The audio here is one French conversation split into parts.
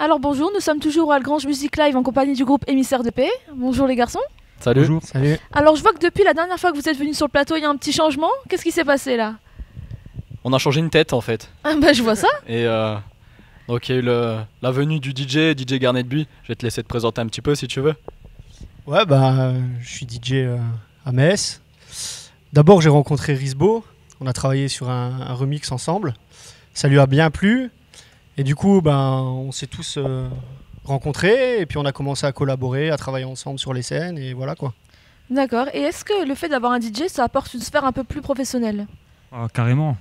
Alors bonjour, nous sommes toujours au Algrange Music Live en compagnie du groupe Émissaire de Paix. Bonjour les garçons. Salut. Bonjour. Salut. Alors je vois que depuis la dernière fois que vous êtes venus sur le plateau, il y a un petit changement. Qu'est-ce qui s'est passé là? On a changé une tête en fait. Ah bah je vois ça. Et donc il y a eu la venue du DJ Garnet Buis. Je vais te laisser te présenter un petit peu si tu veux. Ouais, je suis DJ à Metz. D'abord, j'ai rencontré Risbo. On a travaillé sur un remix ensemble. Ça lui a bien plu. Et du coup, on s'est tous rencontrés. Et puis, on a commencé à collaborer, à travailler ensemble sur les scènes. Et voilà quoi. D'accord. Et est-ce que le fait d'avoir un DJ, ça apporte une sphère un peu plus professionnelle? Carrément.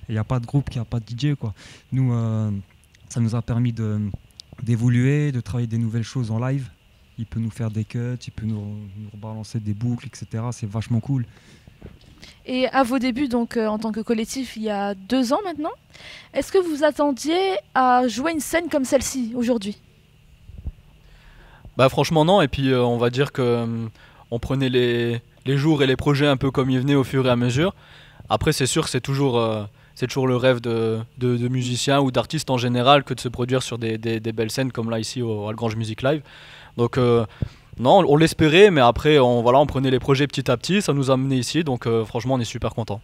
Il n'y a pas de groupe qui n'a pas de DJ, quoi. Nous, ça nous a permis d'évoluer, de travailler des nouvelles choses en live. Il peut nous faire des cuts, il peut nous rebalancer des boucles, etc. C'est vachement cool. Et à vos débuts, donc en tant que collectif, il y a 2 ans maintenant, est-ce que vous attendiez à jouer une scène comme celle-ci aujourd'hui? Bah franchement non, et puis on va dire que on prenait les jours et les projets un peu comme ils venaient au fur et à mesure. Après c'est sûr que c'est toujours le rêve de musiciens ou d'artistes en général que de se produire sur des belles scènes comme là ici au Algrange Music Live. Donc non, on l'espérait, mais après on prenait les projets petit à petit, ça nous a mené ici, donc franchement on est super contents.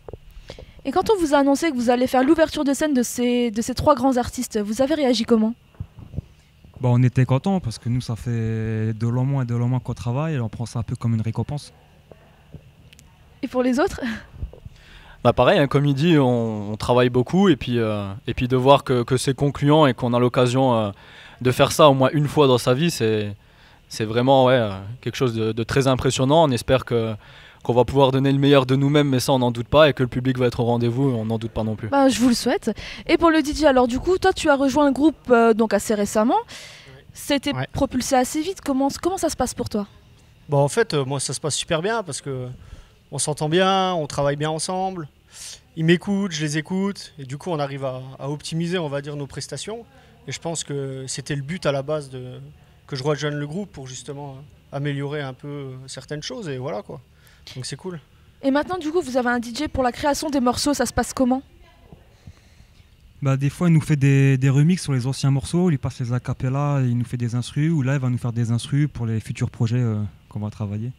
Et quand on vous a annoncé que vous allez faire l'ouverture de scène de ces 3 grands artistes, vous avez réagi comment? On était contents parce que nous, ça fait de longs mois qu'on travaille et on prend ça un peu comme une récompense. Et pour les autres? Bah pareil, hein, comme il dit, on travaille beaucoup et puis de voir que c'est concluant et qu'on a l'occasion de faire ça au moins une fois dans sa vie, c'est vraiment quelque chose de très impressionnant. On espère qu'on va pouvoir donner le meilleur de nous-mêmes, mais ça on n'en doute pas, et que le public va être au rendez-vous, on n'en doute pas non plus. Je vous le souhaite. Et pour le DJ, alors du coup, toi tu as rejoint le groupe donc assez récemment. C'était propulsé assez vite. Comment ça se passe pour toi? En fait, moi ça se passe super bien parce que on s'entend bien, on travaille bien ensemble. Ils m'écoutent, je les écoute, et du coup on arrive à optimiser, on va dire, nos prestations. Et je pense que c'était le but à la base que je rejoigne le groupe pour justement améliorer un peu certaines choses, et voilà quoi. Donc c'est cool. Et maintenant du coup vous avez un DJ pour la création des morceaux, ça se passe comment? Des fois, il nous fait des remixes sur les anciens morceaux, il passe les acapellas, il nous fait des instrus, ou là il va nous faire des instrus pour les futurs projets qu'on va travailler.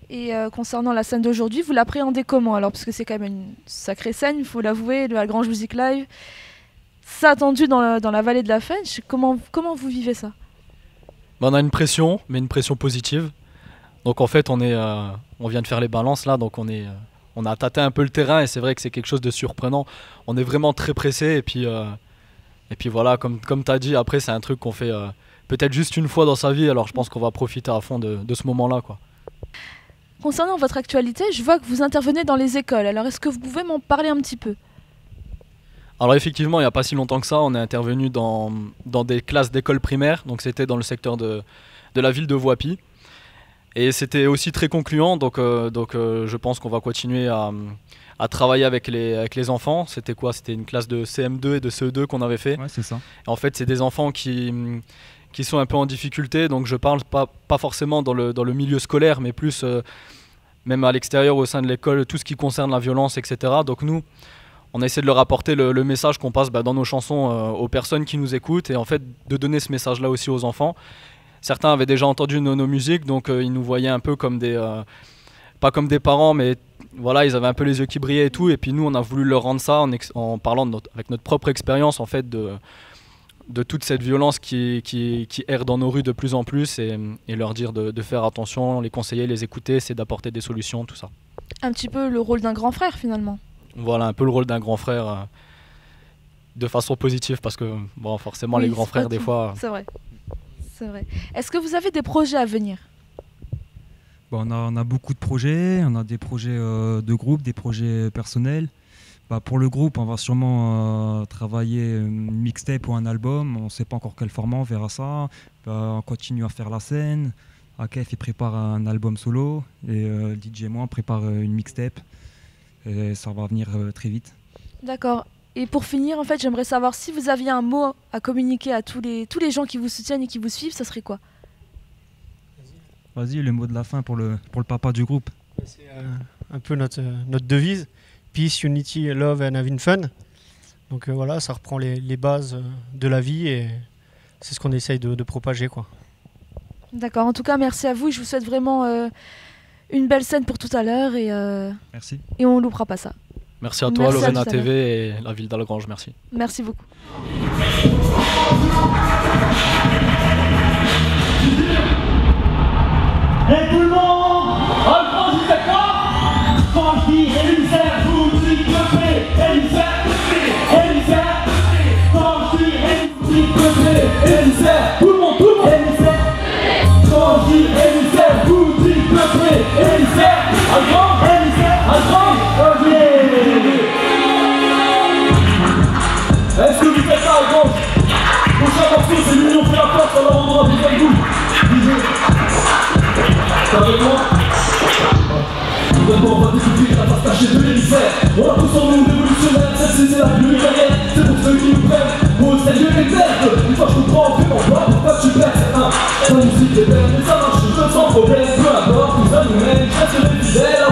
Et concernant la scène d'aujourd'hui, vous l'appréhendez comment alors? Parce que c'est quand même une sacrée scène, il faut l'avouer, le Algrange Music Live. C'est attendu dans la vallée de la Fèche. Comment vous vivez ça? On a une pression, mais une pression positive. Donc en fait on vient de faire les balances là, donc on a tâté un peu le terrain, et c'est vrai que c'est quelque chose de surprenant. On est vraiment très pressé, et puis voilà, comme tu as dit, après c'est un truc qu'on fait peut-être juste une fois dans sa vie, alors je pense qu'on va profiter à fond de ce moment-là, quoi. Concernant votre actualité, je vois que vous intervenez dans les écoles, alors est-ce que vous pouvez m'en parler un petit peu? Alors effectivement, il n'y a pas si longtemps que ça, on est intervenu dans des classes d'école primaire, donc c'était dans le secteur de la ville de Voipy. Et c'était aussi très concluant, donc je pense qu'on va continuer à travailler avec les enfants. C'était quoi? C'était une classe de CM2 et de CE2 qu'on avait fait. Ouais, c'est ça. Et en fait, c'est des enfants qui sont un peu en difficulté, donc je parle pas forcément dans le milieu scolaire, mais plus même à l'extérieur, au sein de l'école, tout ce qui concerne la violence, etc. Donc nous, on a essayé de leur apporter le message qu'on passe dans nos chansons aux personnes qui nous écoutent, et en fait de donner ce message-là aussi aux enfants. Certains avaient déjà entendu nos musiques, donc ils nous voyaient un peu comme pas comme des parents, mais voilà, ils avaient un peu les yeux qui brillaient et tout. Et puis nous, on a voulu leur rendre ça en parlant avec notre propre expérience en fait de toute cette violence qui erre dans nos rues de plus en plus, et leur dire de faire attention, les conseiller, les écouter, c'est d'apporter des solutions, tout ça. Un petit peu le rôle d'un grand frère finalement. Voilà, un peu le rôle d'un grand frère de façon positive, parce que forcément Oui, les grands frères des fois... C'est vrai. C'est vrai. Est-ce que vous avez des projets à venir? On a beaucoup de projets, on a des projets de groupe, des projets personnels. Pour le groupe, on va sûrement travailler une mixtape ou un album, on ne sait pas encore quel format, on verra ça. On continue à faire la scène, Akef il prépare un album solo, et DJ et moi on prépare une mixtape, et ça va venir très vite. D'accord. Et pour finir, en fait, j'aimerais savoir si vous aviez un mot à communiquer à tous les gens qui vous soutiennent et qui vous suivent, ça serait quoi? Vas-y, le mot de la fin pour le papa du groupe. C'est un peu notre devise. Peace, Unity, Love and Having Fun. Donc voilà, ça reprend les bases de la vie, et c'est ce qu'on essaye de propager, quoi. D'accord, en tout cas merci à vous, je vous souhaite vraiment une belle scène pour tout à l'heure Merci. et on loupera pas ça. Merci à toi, Merci à Lorena tout à l'heure. TV et la ville d'Algrange, merci. Merci beaucoup. Et tout le monde, Alphonse, il fait quoi? Quand je dis Émissaire, vous dites le fait. Émissaire, émissaire. Quand je dis Émissaire, tout le monde, Émissaire. Quand je dis Émissaire, vous dites le fait. Émissaire, Alphonse, ok. Est-ce que vous faites ça, Alphonse? Prochain morceau, c'est l'union fait la force, alors on aura plus avec vous. T'es avec moi? Maintenant on va découvrir la face cachée de l'émissaire. On a tous en nous révolutionnaire, c'est la plus carrière. C'est pour ceux qui nous prennent au sérieux les terres. Une fois je comprends vraiment pas pourquoi tu perds. La musique est belle, mais ça marche sans problème. Peu importe où ça nous mène, je resterai fidèle.